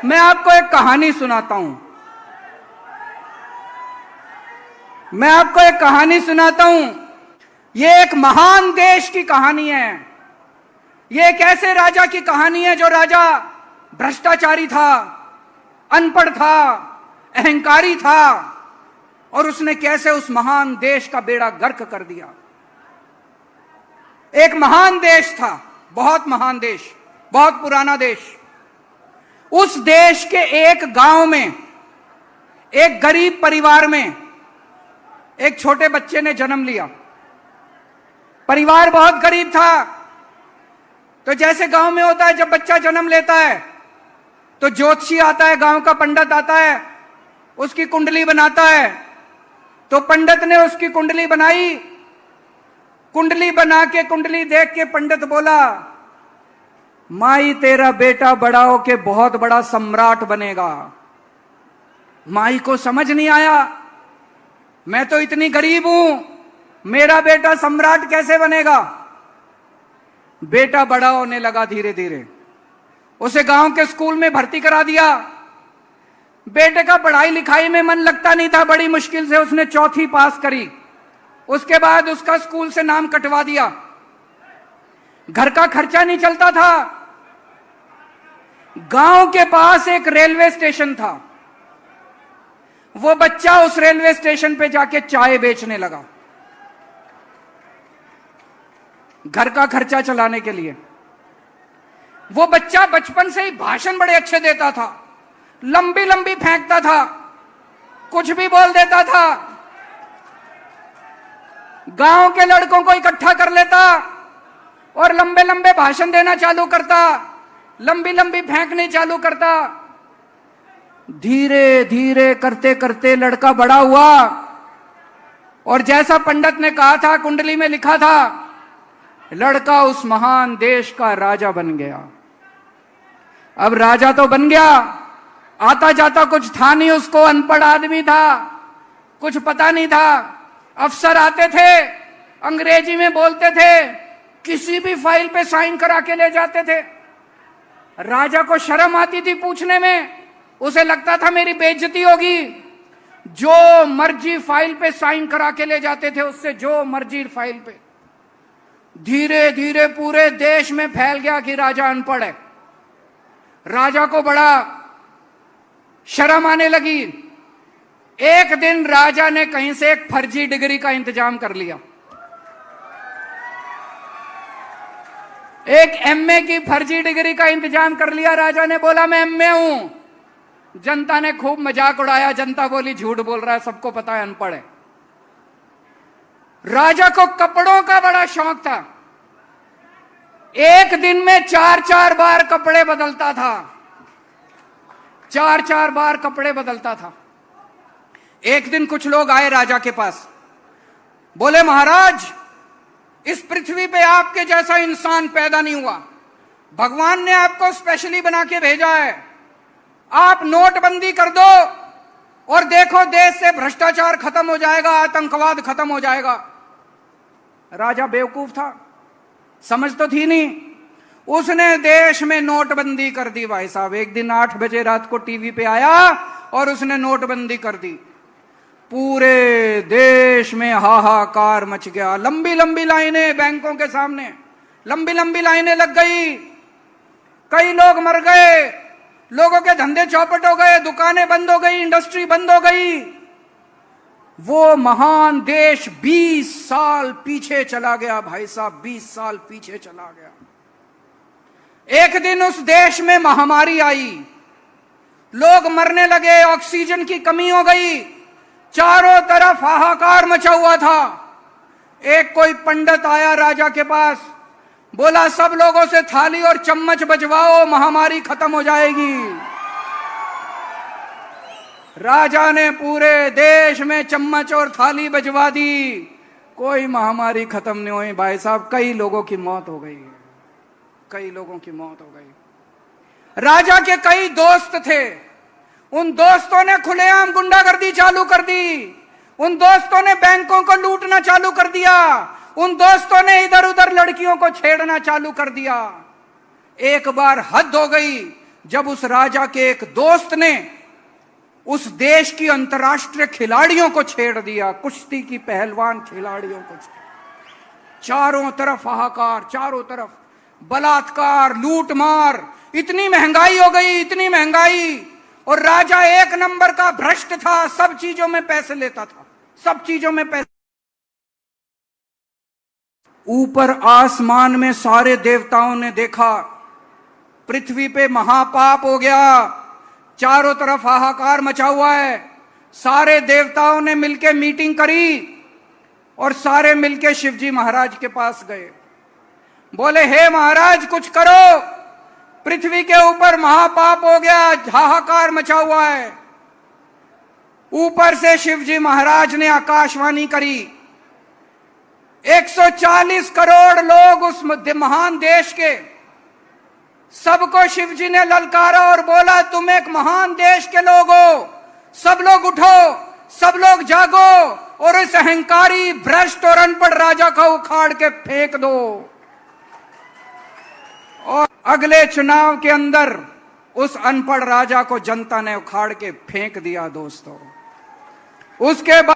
मैं आपको एक कहानी सुनाता हूं। मैं आपको एक कहानी सुनाता हूं। यह एक महान देश की कहानी है। यह एक ऐसे राजा की कहानी है जो राजा भ्रष्टाचारी था, अनपढ़ था, अहंकारी था, और उसने कैसे उस महान देश का बेड़ा गर्क कर दिया। एक महान देश था, बहुत महान देश, बहुत पुराना देश। उस देश के एक गांव में, एक गरीब परिवार में एक छोटे बच्चे ने जन्म लिया। परिवार बहुत गरीब था। तो जैसे गांव में होता है, जब बच्चा जन्म लेता है तो ज्योतिषी आता है, गांव का पंडित आता है, उसकी कुंडली बनाता है। तो पंडित ने उसकी कुंडली बनाई। कुंडली बना के, कुंडली देख के पंडित बोला, माई तेरा बेटा बड़ा होके बहुत बड़ा सम्राट बनेगा। माई को समझ नहीं आया, मैं तो इतनी गरीब हूं, मेरा बेटा सम्राट कैसे बनेगा। बेटा बड़ा होने लगा धीरे धीरे। उसे गांव के स्कूल में भर्ती करा दिया। बेटे का पढ़ाई लिखाई में मन लगता नहीं था। बड़ी मुश्किल से उसने चौथी पास करी। उसके बाद उसका स्कूल से नाम कटवा दिया। घर का खर्चा नहीं चलता था। गांव के पास एक रेलवे स्टेशन था। वो बच्चा उस रेलवे स्टेशन पे जाके चाय बेचने लगा, घर का खर्चा चलाने के लिए। वो बच्चा बचपन से ही भाषण बड़े अच्छे देता था, लंबी लंबी फेंकता था, कुछ भी बोल देता था। गांव के लड़कों को इकट्ठा कर लेता और लंबे लंबे भाषण देना चालू करता, लंबी लंबी फेंकने चालू करता। धीरे धीरे करते करते लड़का बड़ा हुआ और जैसा पंडित ने कहा था, कुंडली में लिखा था, लड़का उस महान देश का राजा बन गया। अब राजा तो बन गया, आता जाता कुछ था नहीं उसको, अनपढ़ आदमी था, कुछ पता नहीं था। अफसर आते थे, अंग्रेजी में बोलते थे, किसी भी फाइल पे साइन करा के ले जाते थे। राजा को शर्म आती थी पूछने में, उसे लगता था मेरी बेइज्जती होगी। जो मर्जी फाइल पे साइन करा के ले जाते थे उससे, जो मर्जी फाइल पे। धीरे धीरे पूरे देश में फैल गया कि राजा अनपढ़ है। राजा को बड़ा शर्म आने लगी। एक दिन राजा ने कहीं से एक फर्जी डिग्री का इंतजाम कर लिया। एक एमए की फर्जी डिग्री का इंतजाम कर लिया। राजा ने बोला मैं एमए हूं। जनता ने खूब मजाक उड़ाया। जनता बोली झूठ बोल रहा है, सबको पता है अनपढ़ है। राजा को कपड़ों का बड़ा शौक था। एक दिन में 4-4 बार कपड़े बदलता था। 4-4 बार कपड़े बदलता था। एक दिन कुछ लोग आए राजा के पास, बोले महाराज, इस पृथ्वी पे आपके जैसा इंसान पैदा नहीं हुआ। भगवान ने आपको स्पेशली बना के भेजा है। आप नोटबंदी कर दो और देखो देश से भ्रष्टाचार खत्म हो जाएगा, आतंकवाद खत्म हो जाएगा। राजा बेवकूफ था, समझ तो थी नहीं। उसने देश में नोटबंदी कर दी भाई साहब। एक दिन 8 बजे रात को टीवी पे आया और उसने नोटबंदी कर दी। पूरे देश में हाहाकार मच गया। लंबी लंबी लाइनें बैंकों के सामने, लंबी लंबी लाइनें लग गई। कई लोग मर गए, लोगों के धंधे चौपट हो गए, दुकानें बंद हो गई, इंडस्ट्री बंद हो गई। वो महान देश 20 साल पीछे चला गया भाई साहब, 20 साल पीछे चला गया। एक दिन उस देश में महामारी आई, लोग मरने लगे, ऑक्सीजन की कमी हो गई, चारों तरफ हाहाकार मचा हुआ था। एक कोई पंडित आया राजा के पास, बोला सब लोगों से थाली और चम्मच बजवाओ, महामारी खत्म हो जाएगी। राजा ने पूरे देश में चम्मच और थाली बजवा दी, कोई महामारी खत्म नहीं हुई भाई साहब। कई लोगों की मौत हो गई, कई लोगों की मौत हो गई। राजा के कई दोस्त थे, उन दोस्तों ने खुलेआम गुंडागर्दी चालू कर दी। उन दोस्तों ने बैंकों को लूटना चालू कर दिया। उन दोस्तों ने इधर उधर लड़कियों को छेड़ना चालू कर दिया। एक बार हद हो गई। जब उस राजा के एक दोस्त ने उस देश की अंतर्राष्ट्रीय खिलाड़ियों को छेड़ दिया, कुश्ती की पहलवान खिलाड़ियों को। चारों तरफ हाहाकार, चारों तरफ बलात्कार, लूटमार, इतनी महंगाई हो गई, इतनी महंगाई। और राजा एक नंबर का भ्रष्ट था, सब चीजों में पैसे लेता था, सब चीजों में पैसे। ऊपर आसमान में सारे देवताओं ने देखा, पृथ्वी पे महापाप हो गया, चारों तरफ हाहाकार मचा हुआ है। सारे देवताओं ने मिलकर मीटिंग करी और सारे मिलके शिवजी महाराज के पास गए। बोले, हे महाराज कुछ करो, पृथ्वी के ऊपर महापाप हो गया, हाहाकार मचा हुआ है। ऊपर से शिवजी महाराज ने आकाशवाणी करी। 140 करोड़ लोग उस महान देश के, सबको शिवजी ने ललकारा और बोला, तुम एक महान देश के लोग हो, सब लोग उठो, सब लोग जागो और इस अहंकारी, भ्रष्ट और अनपढ़ राजा को उखाड़ के फेंक दो। और अगले चुनाव के अंदर उस अनपढ़ राजा को जनता ने उखाड़ के फेंक दिया दोस्तों। उसके बाद